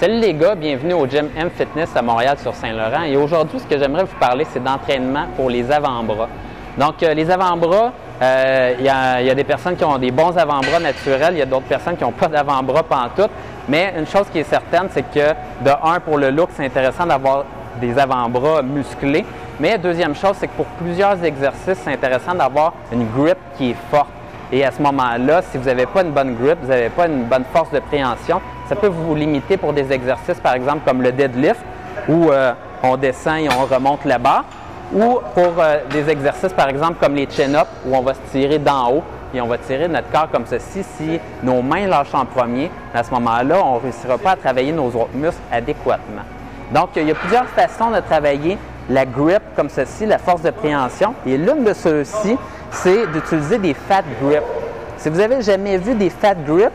Salut les gars, bienvenue au gym M-Fitness à Montréal sur Saint-Laurent. Et aujourd'hui, ce que j'aimerais vous parler, c'est d'entraînement pour les avant-bras. Donc, les avant-bras, il y a des personnes qui ont des bons avant-bras naturels, il y a d'autres personnes qui n'ont pas d'avant-bras pantoute. Mais une chose qui est certaine, c'est que de un, pour le look, c'est intéressant d'avoir des avant-bras musclés. Mais deuxième chose, c'est que pour plusieurs exercices, c'est intéressant d'avoir une grip qui est forte. Et à ce moment-là, si vous n'avez pas une bonne grip, vous n'avez pas une bonne force de préhension, ça peut vous limiter pour des exercices, par exemple, comme le deadlift, où on descend et on remonte la barre, ou pour des exercices, par exemple, comme les chin-ups, où on va se tirer d'en haut et on va tirer notre corps comme ceci. Si nos mains lâchent en premier, à ce moment-là, on ne réussira pas à travailler nos autres muscles adéquatement. Donc, il y a plusieurs façons de travailler la grip comme ceci, la force de préhension. Et l'une de ceux-ci, c'est d'utiliser des fat grips. Si vous n'avez jamais vu des fat grips,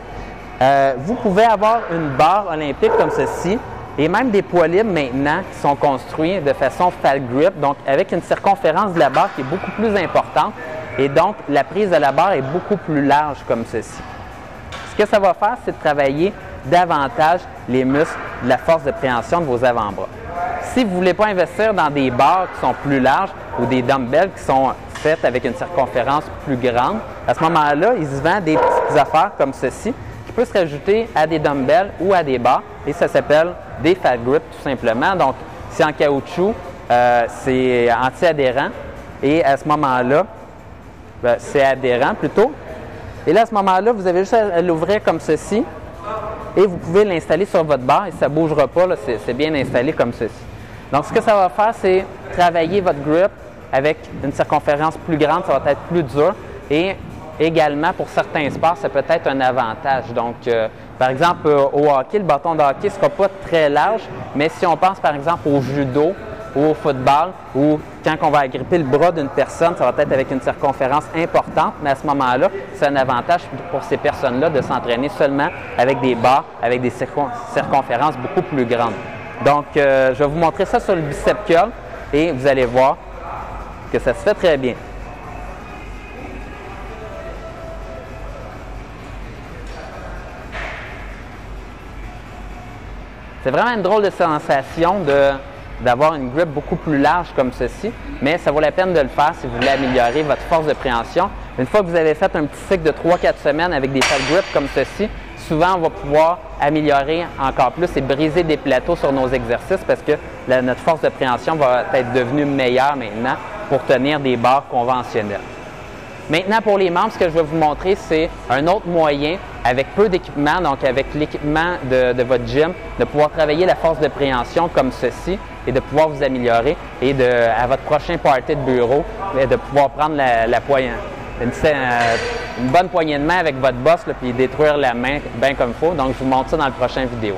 vous pouvez avoir une barre olympique comme ceci et même des poids libres maintenant qui sont construits de façon fat grip, donc avec une circonférence de la barre qui est beaucoup plus importante et donc la prise de la barre est beaucoup plus large comme ceci. Ce que ça va faire, c'est de travailler davantage les muscles de la force de préhension de vos avant-bras. Si vous ne voulez pas investir dans des barres qui sont plus larges ou des dumbbells qui sont faites avec une circonférence plus grande, à ce moment-là, il se vend des petites affaires comme ceci qui peuvent se rajouter à des dumbbells ou à des barres et ça s'appelle des fat grips tout simplement. Donc, c'est en caoutchouc, c'est anti-adhérent et à ce moment-là, c'est adhérent plutôt. Et là, à ce moment-là, vous avez juste à l'ouvrir comme ceci et vous pouvez l'installer sur votre barre et ça ne bougera pas, c'est bien installé comme ceci. Donc, ce que ça va faire, c'est travailler votre grip avec une circonférence plus grande, ça va être plus dur et également, pour certains sports, ça peut être un avantage. Donc, par exemple, au hockey, le bâton de hockey ne sera pas très large, mais si on pense par exemple au judo ou au football, ou quand on va agripper le bras d'une personne, ça va être avec une circonférence importante, mais à ce moment-là, c'est un avantage pour ces personnes-là de s'entraîner seulement avec des barres, avec des circonférences beaucoup plus grandes. Donc, je vais vous montrer ça sur le bicep curl et vous allez voir que ça se fait très bien. C'est vraiment une drôle de sensation d'avoir une grip beaucoup plus large comme ceci, mais ça vaut la peine de le faire si vous voulez améliorer votre force de préhension. Une fois que vous avez fait un petit cycle de 3-4 semaines avec des fat grips comme ceci, souvent on va pouvoir améliorer encore plus et briser des plateaux sur nos exercices parce que notre force de préhension va être devenue meilleure maintenant pour tenir des barres conventionnelles. Maintenant, pour les membres, ce que je vais vous montrer, c'est un autre moyen, avec peu d'équipement, donc avec l'équipement de votre gym, de pouvoir travailler la force de préhension comme ceci et de pouvoir vous améliorer et à votre prochain party de bureau, de pouvoir prendre la poignée, une bonne poignée de main avec votre boss puis détruire la main bien comme il faut. Donc, je vous montre ça dans la prochaine vidéo.